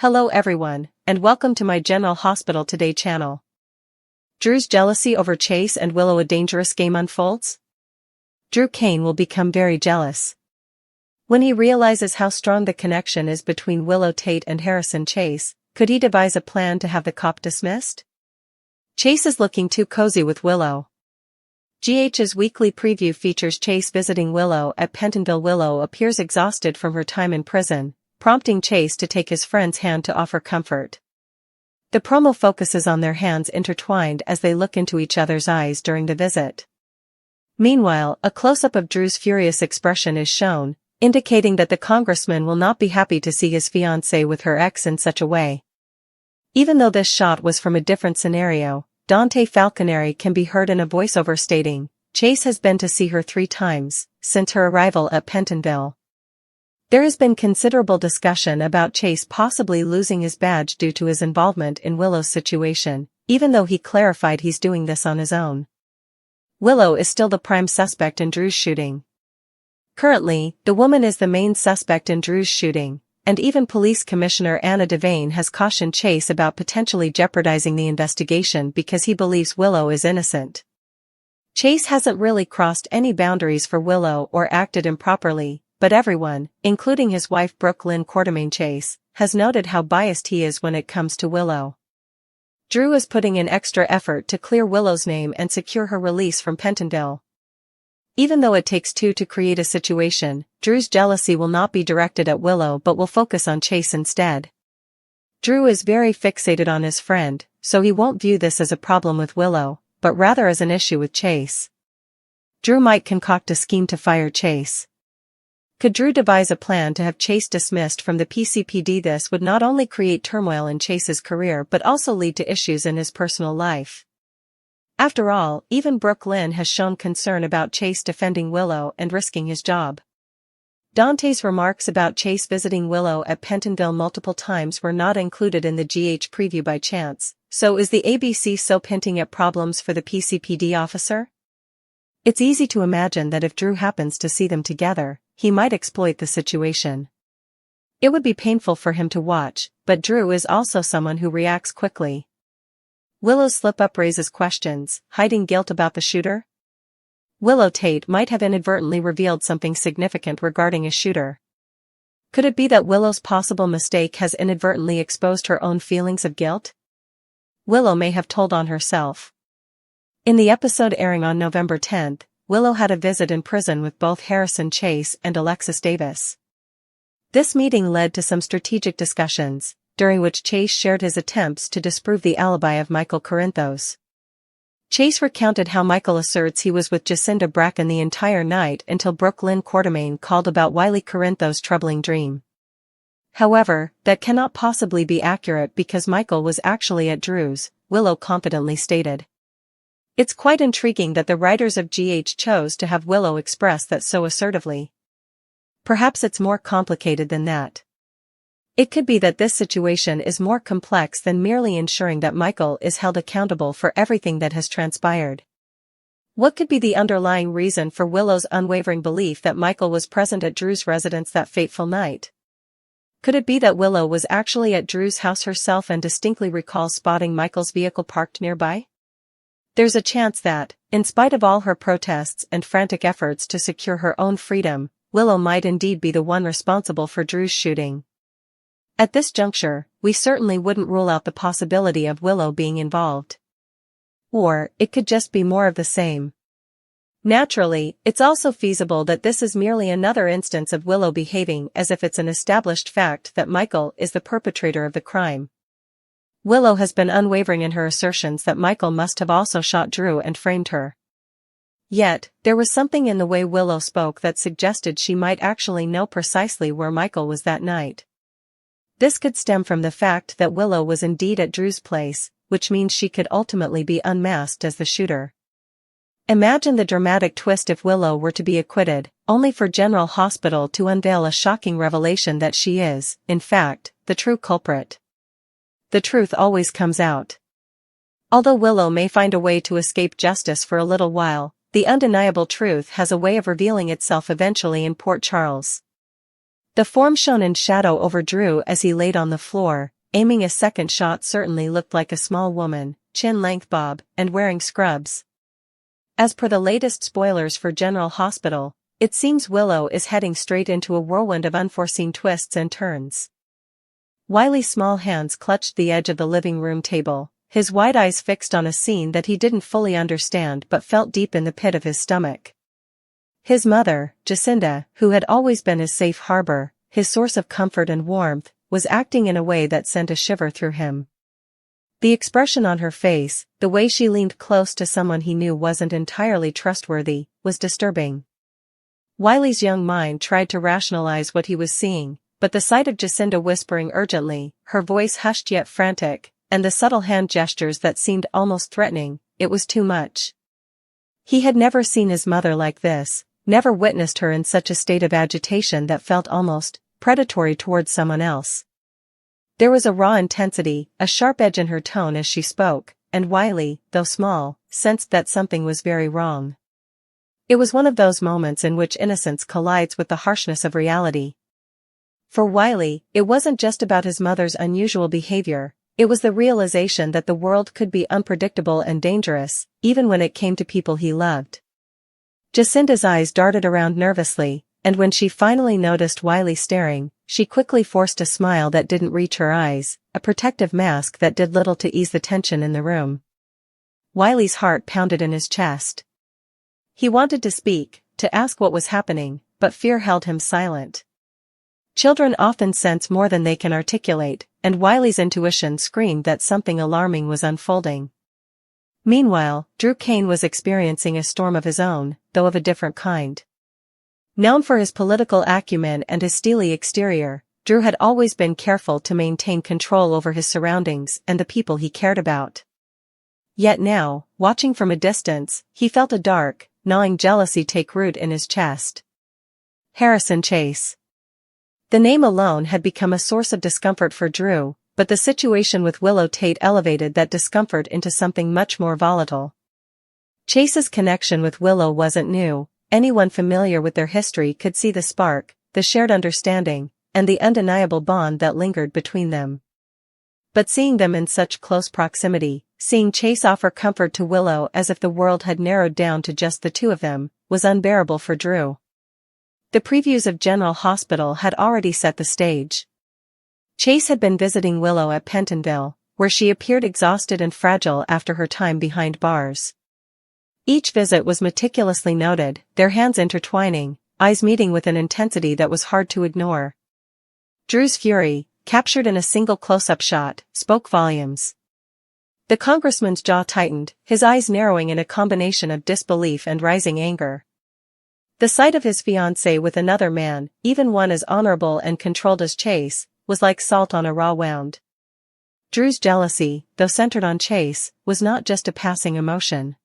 Hello everyone, and welcome to my General Hospital Today channel. Drew's jealousy over Chase and Willow, a dangerous game unfolds? Drew Cain will become very jealous. When he realizes how strong the connection is between Willow Tate and Harrison Chase, could he devise a plan to have the cop dismissed? Chase is looking too cozy with Willow. GH's weekly preview features Chase visiting Willow at Pentonville. Willow appears exhausted from her time in prison, prompting Chase to take his friend's hand to offer comfort. The promo focuses on their hands intertwined as they look into each other's eyes during the visit. Meanwhile, a close-up of Drew's furious expression is shown, indicating that the congressman will not be happy to see his fiancée with her ex in such a way. Even though this shot was from a different scenario, Dante Falconeri can be heard in a voiceover stating, "Chase has been to see her 3 times since her arrival at Pentonville." There has been considerable discussion about Chase possibly losing his badge due to his involvement in Willow's situation, even though he clarified he's doing this on his own. Willow is still the prime suspect in Drew's shooting. Currently, the woman is the main suspect in Drew's shooting, and even Police Commissioner Anna Devane has cautioned Chase about potentially jeopardizing the investigation because he believes Willow is innocent. Chase hasn't really crossed any boundaries for Willow or acted improperly, but everyone, including his wife Brooke Lynn Quartermaine Chase, has noted how biased he is when it comes to Willow. Drew is putting in extra effort to clear Willow's name and secure her release from Pentonville. Even though it takes 2 to create a situation, Drew's jealousy will not be directed at Willow but will focus on Chase instead. Drew is very fixated on his friend, so he won't view this as a problem with Willow, but rather as an issue with Chase. Drew might concoct a scheme to fire Chase. Could Drew devise a plan to have Chase dismissed from the PCPD? This would not only create turmoil in Chase's career but also lead to issues in his personal life. After all, even Brooke Lynn has shown concern about Chase defending Willow and risking his job. Dante's remarks about Chase visiting Willow at Pentonville multiple times were not included in the GH preview by chance, so is the ABC soap hinting at problems for the PCPD officer? It's easy to imagine that if Drew happens to see them together, he might exploit the situation. It would be painful for him to watch, but Drew is also someone who reacts quickly. Willow's slip-up raises questions, hiding guilt about the shooter? Willow Tate might have inadvertently revealed something significant regarding a shooter. Could it be that Willow's possible mistake has inadvertently exposed her own feelings of guilt? Willow may have told on herself. In the episode airing on November 10th, Willow had a visit in prison with both Harrison Chase and Alexis Davis. This meeting led to some strategic discussions, during which Chase shared his attempts to disprove the alibi of Michael Corinthos. Chase recounted how Michael asserts he was with Jacinda Bracken the entire night until Brooke Lynn Quartermaine called about Wiley Corinthos' troubling dream. However, that cannot possibly be accurate because Michael was actually at Drew's, Willow confidently stated. It's quite intriguing that the writers of GH chose to have Willow express that so assertively. Perhaps it's more complicated than that. It could be that this situation is more complex than merely ensuring that Michael is held accountable for everything that has transpired. What could be the underlying reason for Willow's unwavering belief that Michael was present at Drew's residence that fateful night? Could it be that Willow was actually at Drew's house herself and distinctly recalls spotting Michael's vehicle parked nearby? There's a chance that, in spite of all her protests and frantic efforts to secure her own freedom, Willow might indeed be the one responsible for Drew's shooting. At this juncture, we certainly wouldn't rule out the possibility of Willow being involved. Or, it could just be more of the same. Naturally, it's also feasible that this is merely another instance of Willow behaving as if it's an established fact that Michael is the perpetrator of the crime. Willow has been unwavering in her assertions that Michael must have also shot Drew and framed her. Yet, there was something in the way Willow spoke that suggested she might actually know precisely where Michael was that night. This could stem from the fact that Willow was indeed at Drew's place, which means she could ultimately be unmasked as the shooter. Imagine the dramatic twist if Willow were to be acquitted, only for General Hospital to unveil a shocking revelation that she is, in fact, the true culprit. The truth always comes out. Although Willow may find a way to escape justice for a little while, the undeniable truth has a way of revealing itself eventually in Port Charles. The form shown in shadow over Drew as he laid on the floor, aiming a second shot certainly looked like a small woman, chin-length bob, and wearing scrubs. As per the latest spoilers for General Hospital, it seems Willow is heading straight into a whirlwind of unforeseen twists and turns. Wiley's small hands clutched the edge of the living room table, his wide eyes fixed on a scene that he didn't fully understand but felt deep in the pit of his stomach. His mother, Jacinda, who had always been his safe harbor, his source of comfort and warmth, was acting in a way that sent a shiver through him. The expression on her face, the way she leaned close to someone he knew wasn't entirely trustworthy, was disturbing. Wiley's young mind tried to rationalize what he was seeing, but the sight of Jacinda whispering urgently, her voice hushed yet frantic, and the subtle hand gestures that seemed almost threatening, it was too much. He had never seen his mother like this, never witnessed her in such a state of agitation that felt almost predatory towards someone else. There was a raw intensity, a sharp edge in her tone as she spoke, and Wiley, though small, sensed that something was very wrong. It was one of those moments in which innocence collides with the harshness of reality. For Wiley, it wasn't just about his mother's unusual behavior, it was the realization that the world could be unpredictable and dangerous, even when it came to people he loved. Jacinda's eyes darted around nervously, and when she finally noticed Wiley staring, she quickly forced a smile that didn't reach her eyes, a protective mask that did little to ease the tension in the room. Wiley's heart pounded in his chest. He wanted to speak, to ask what was happening, but fear held him silent. Children often sense more than they can articulate, and Wiley's intuition screamed that something alarming was unfolding. Meanwhile, Drew Kane was experiencing a storm of his own, though of a different kind. Known for his political acumen and his steely exterior, Drew had always been careful to maintain control over his surroundings and the people he cared about. Yet now, watching from a distance, he felt a dark, gnawing jealousy take root in his chest. Harrison Chase. The name alone had become a source of discomfort for Drew, but the situation with Willow Tate elevated that discomfort into something much more volatile. Chase's connection with Willow wasn't new. Anyone familiar with their history could see the spark, the shared understanding, and the undeniable bond that lingered between them. But seeing them in such close proximity, seeing Chase offer comfort to Willow as if the world had narrowed down to just the two of them, was unbearable for Drew. The previews of General Hospital had already set the stage. Chase had been visiting Willow at Pentonville, where she appeared exhausted and fragile after her time behind bars. Each visit was meticulously noted, their hands intertwining, eyes meeting with an intensity that was hard to ignore. Drew's fury, captured in a single close-up shot, spoke volumes. The congressman's jaw tightened, his eyes narrowing in a combination of disbelief and rising anger. The sight of his fiancée with another man, even one as honorable and controlled as Chase, was like salt on a raw wound. Drew's jealousy, though centered on Chase, was not just a passing emotion.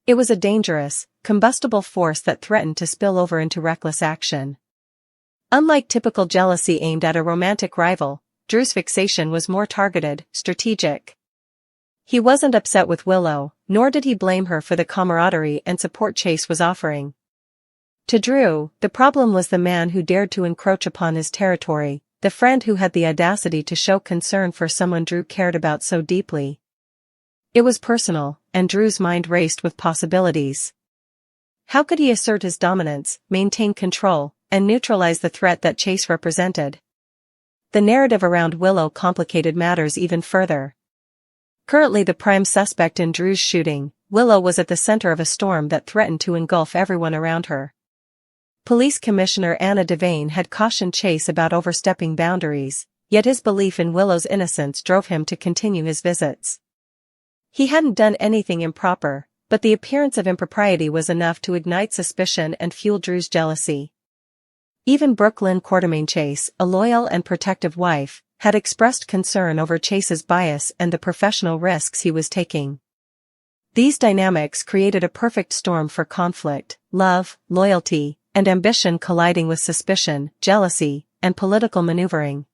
It was a dangerous, combustible force that threatened to spill over into reckless action. Unlike typical jealousy aimed at a romantic rival, Drew's fixation was more targeted, strategic. He wasn't upset with Willow, nor did he blame her for the camaraderie and support Chase was offering. To Drew, the problem was the man who dared to encroach upon his territory, the friend who had the audacity to show concern for someone Drew cared about so deeply. It was personal, and Drew's mind raced with possibilities. How could he assert his dominance, maintain control, and neutralize the threat that Chase represented? The narrative around Willow complicated matters even further. Currently the prime suspect in Drew's shooting, Willow was at the center of a storm that threatened to engulf everyone around her. Police Commissioner Anna Devane had cautioned Chase about overstepping boundaries, yet his belief in Willow's innocence drove him to continue his visits. He hadn't done anything improper, but the appearance of impropriety was enough to ignite suspicion and fuel Drew's jealousy. Even Brooklyn Quartermain Chase, a loyal and protective wife, had expressed concern over Chase's bias and the professional risks he was taking. These dynamics created a perfect storm for conflict, love, loyalty, and ambition colliding with suspicion, jealousy, and political maneuvering.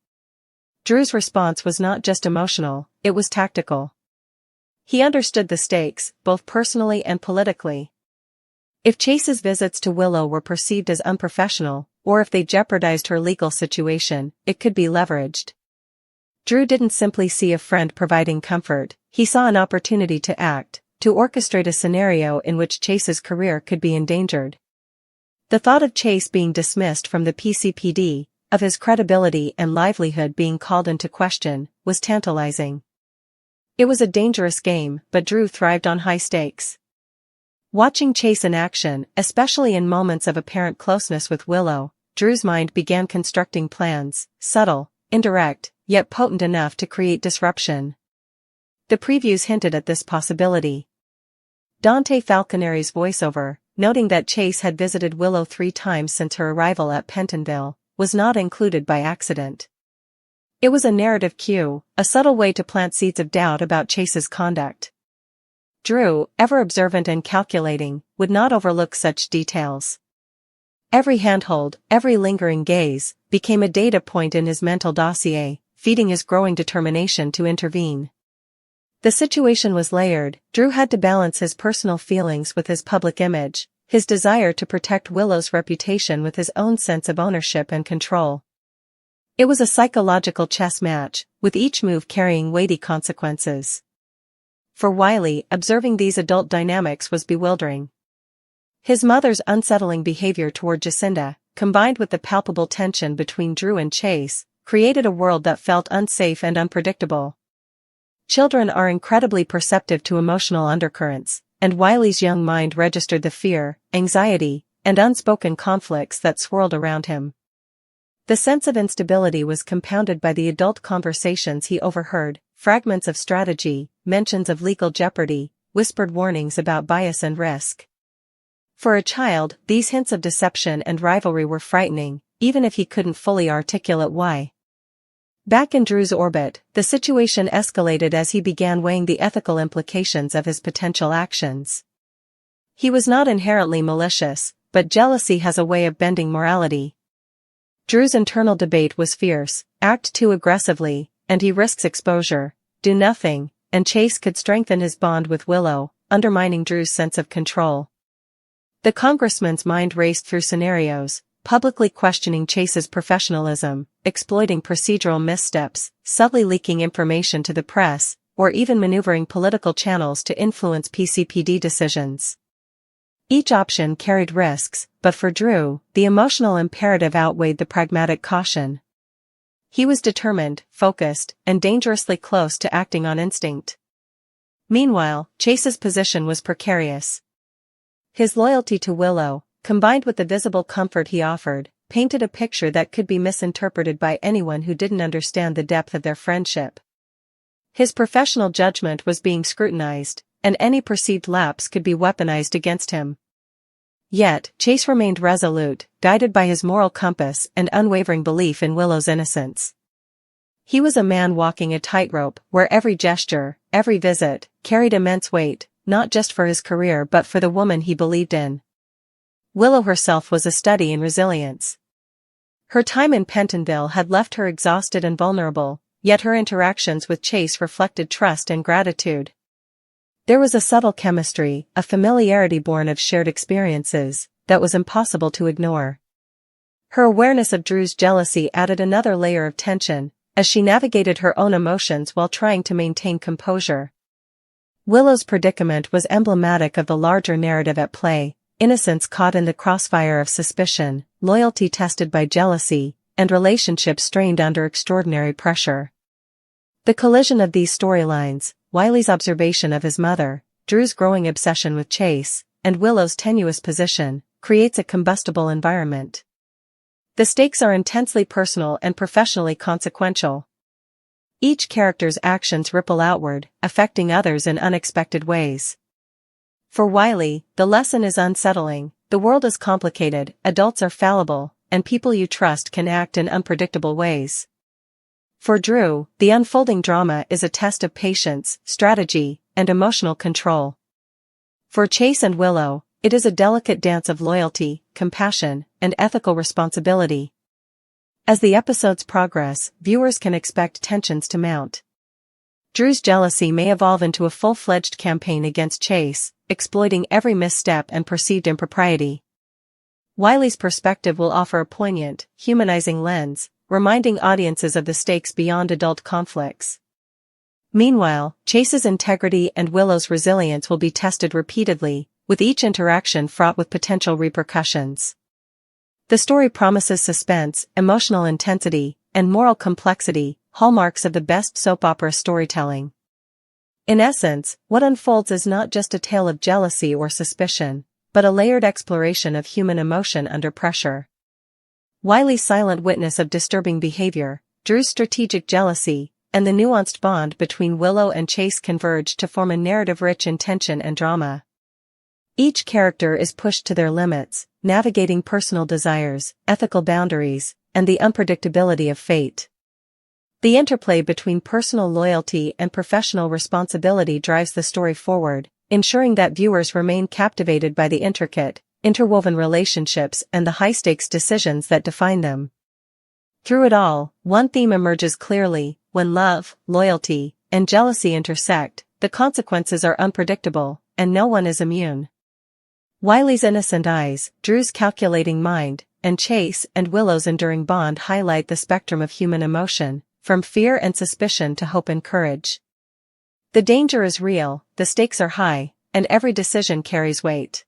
Drew's response was not just emotional, it was tactical. He understood the stakes, both personally and politically. If Chase's visits to Willow were perceived as unprofessional, or if they jeopardized her legal situation, it could be leveraged. Drew didn't simply see a friend providing comfort, he saw an opportunity to act, to orchestrate a scenario in which Chase's career could be endangered. The thought of Chase being dismissed from the PCPD, of his credibility and livelihood being called into question, was tantalizing. It was a dangerous game, but Drew thrived on high stakes. Watching Chase in action, especially in moments of apparent closeness with Willow, Drew's mind began constructing plans, subtle, indirect, yet potent enough to create disruption. The previews hinted at this possibility. Dante Falconeri's voiceover, noting that Chase had visited Willow 3 times since her arrival at Pentonville, was not included by accident. It was a narrative cue, a subtle way to plant seeds of doubt about Chase's conduct. Drew, ever observant and calculating, would not overlook such details. Every handhold, every lingering gaze, became a data point in his mental dossier, feeding his growing determination to intervene. The situation was layered. Drew had to balance his personal feelings with his public image, his desire to protect Willow's reputation with his own sense of ownership and control. It was a psychological chess match, with each move carrying weighty consequences. For Wiley, observing these adult dynamics was bewildering. His mother's unsettling behavior toward Jacinda, combined with the palpable tension between Drew and Chase, created a world that felt unsafe and unpredictable. Children are incredibly perceptive to emotional undercurrents, and Wiley's young mind registered the fear, anxiety, and unspoken conflicts that swirled around him. The sense of instability was compounded by the adult conversations he overheard, fragments of strategy, mentions of legal jeopardy, whispered warnings about bias and risk. For a child, these hints of deception and rivalry were frightening, even if he couldn't fully articulate why. Back in Drew's orbit, the situation escalated as he began weighing the ethical implications of his potential actions. He was not inherently malicious, but jealousy has a way of bending morality. Drew's internal debate was fierce: act too aggressively, and he risks exposure; do nothing, and Chase could strengthen his bond with Willow, undermining Drew's sense of control. The congressman's mind raced through scenarios, publicly questioning Chase's professionalism, exploiting procedural missteps, subtly leaking information to the press, or even maneuvering political channels to influence PCPD decisions. Each option carried risks, but for Drew, the emotional imperative outweighed the pragmatic caution. He was determined, focused, and dangerously close to acting on instinct. Meanwhile, Chase's position was precarious. His loyalty to Willow, combined with the visible comfort he offered, painted a picture that could be misinterpreted by anyone who didn't understand the depth of their friendship. His professional judgment was being scrutinized, and any perceived lapse could be weaponized against him. Yet, Chase remained resolute, guided by his moral compass and unwavering belief in Willow's innocence. He was a man walking a tightrope, where every gesture, every visit, carried immense weight, not just for his career but for the woman he believed in. Willow herself was a study in resilience. Her time in Pentonville had left her exhausted and vulnerable, yet her interactions with Chase reflected trust and gratitude. There was a subtle chemistry, a familiarity born of shared experiences, that was impossible to ignore. Her awareness of Drew's jealousy added another layer of tension, as she navigated her own emotions while trying to maintain composure. Willow's predicament was emblematic of the larger narrative at play: innocence caught in the crossfire of suspicion, loyalty tested by jealousy, and relationships strained under extraordinary pressure. The collision of these storylines, Wiley's observation of his mother, Drew's growing obsession with Chase, and Willow's tenuous position, creates a combustible environment. The stakes are intensely personal and professionally consequential. Each character's actions ripple outward, affecting others in unexpected ways. For Wiley, the lesson is unsettling: the world is complicated, adults are fallible, and people you trust can act in unpredictable ways. For Drew, the unfolding drama is a test of patience, strategy, and emotional control. For Chase and Willow, it is a delicate dance of loyalty, compassion, and ethical responsibility. As the episodes progress, viewers can expect tensions to mount. Drew's jealousy may evolve into a full-fledged campaign against Chase, exploiting every misstep and perceived impropriety. Wiley's perspective will offer a poignant, humanizing lens, reminding audiences of the stakes beyond adult conflicts. Meanwhile, Chase's integrity and Willow's resilience will be tested repeatedly, with each interaction fraught with potential repercussions. The story promises suspense, emotional intensity, and moral complexity, hallmarks of the best soap opera storytelling. In essence, what unfolds is not just a tale of jealousy or suspicion, but a layered exploration of human emotion under pressure. Wiley's silent witness of disturbing behavior, Drew's strategic jealousy, and the nuanced bond between Willow and Chase converge to form a narrative rich in tension and drama. Each character is pushed to their limits, navigating personal desires, ethical boundaries, and the unpredictability of fate. The interplay between personal loyalty and professional responsibility drives the story forward, ensuring that viewers remain captivated by the intricate, interwoven relationships and the high-stakes decisions that define them. Through it all, one theme emerges clearly: when love, loyalty, and jealousy intersect, the consequences are unpredictable, and no one is immune. Wiley's innocent eyes, Drew's calculating mind, and Chase and Willow's enduring bond highlight the spectrum of human emotion, from fear and suspicion to hope and courage. The danger is real, the stakes are high, and every decision carries weight.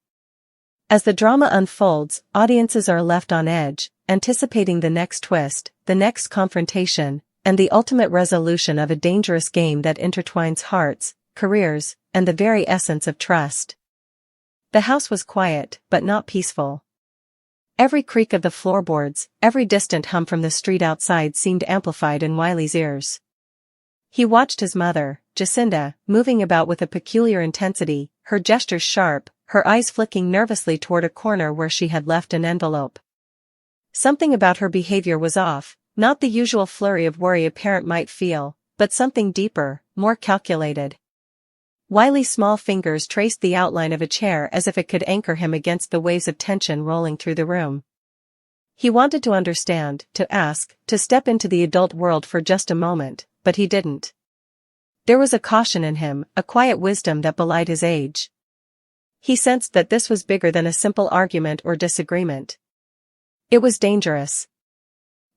As the drama unfolds, audiences are left on edge, anticipating the next twist, the next confrontation, and the ultimate resolution of a dangerous game that intertwines hearts, careers, and the very essence of trust. The house was quiet, but not peaceful. Every creak of the floorboards, every distant hum from the street outside seemed amplified in Wiley's ears. He watched his mother, Jacinda, moving about with a peculiar intensity, her gestures sharp, her eyes flicking nervously toward a corner where she had left an envelope. Something about her behavior was off, not the usual flurry of worry a parent might feel, but something deeper, more calculated. Wiley's small fingers traced the outline of a chair as if it could anchor him against the waves of tension rolling through the room. He wanted to understand, to ask, to step into the adult world for just a moment, but he didn't. There was a caution in him, a quiet wisdom that belied his age. He sensed that this was bigger than a simple argument or disagreement. It was dangerous.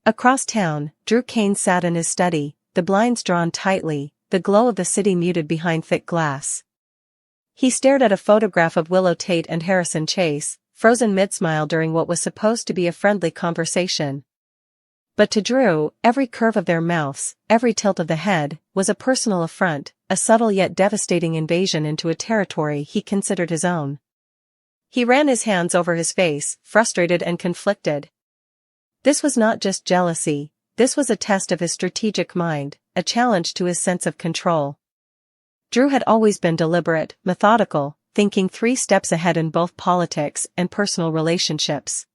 Across town, Drew Kane sat in his study, the blinds drawn tightly, the glow of the city muted behind thick glass. He stared at a photograph of Willow Tate and Harrison Chase, frozen mid-smile during what was supposed to be a friendly conversation. But to Drew, every curve of their mouths, every tilt of the head, was a personal affront, a subtle yet devastating invasion into a territory he considered his own. He ran his hands over his face, frustrated and conflicted. This was not just jealousy, this was a test of his strategic mind, a challenge to his sense of control. Drew had always been deliberate, methodical, thinking 3 steps ahead in both politics and personal relationships.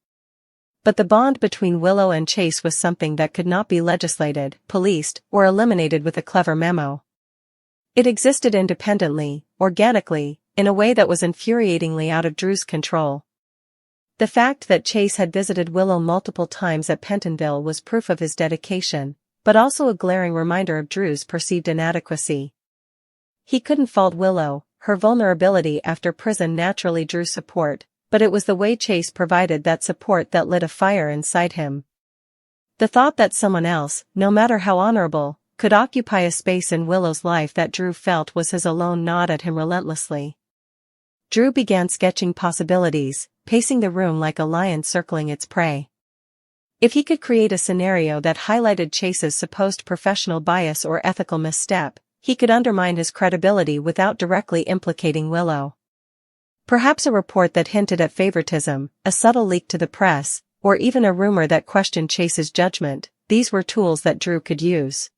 But the bond between Willow and Chase was something that could not be legislated, policed, or eliminated with a clever memo. It existed independently, organically, in a way that was infuriatingly out of Drew's control. The fact that Chase had visited Willow multiple times at Pentonville was proof of his dedication, but also a glaring reminder of Drew's perceived inadequacy. He couldn't fault Willow, her vulnerability after prison naturally drew support, but it was the way Chase provided that support that lit a fire inside him. The thought that someone else, no matter how honorable, could occupy a space in Willow's life that Drew felt was his alone gnawed at him relentlessly. Drew began sketching possibilities, pacing the room like a lion circling its prey. If he could create a scenario that highlighted Chase's supposed professional bias or ethical misstep, he could undermine his credibility without directly implicating Willow. Perhaps a report that hinted at favoritism, a subtle leak to the press, or even a rumor that questioned Chase's judgment, these were tools that Drew could use.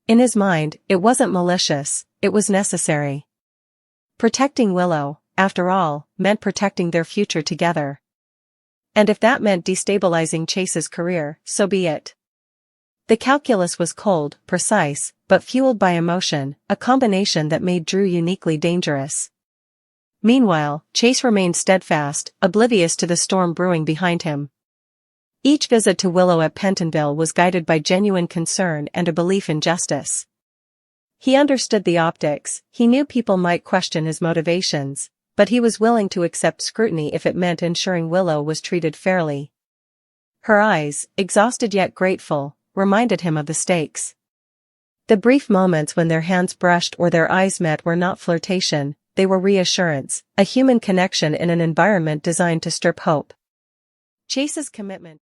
In his mind, it wasn't malicious, it was necessary. Protecting Willow, after all, meant protecting their future together. And if that meant destabilizing Chase's career, so be it. The calculus was cold, precise, but fueled by emotion, a combination that made Drew uniquely dangerous. Meanwhile, Chase remained steadfast, oblivious to the storm brewing behind him. Each visit to Willow at Pentonville was guided by genuine concern and a belief in justice. He understood the optics, he knew people might question his motivations, but he was willing to accept scrutiny if it meant ensuring Willow was treated fairly. Her eyes, exhausted yet grateful, reminded him of the stakes. The brief moments when their hands brushed or their eyes met were not flirtation, they were reassurance, a human connection in an environment designed to strip hope. Chase's commitment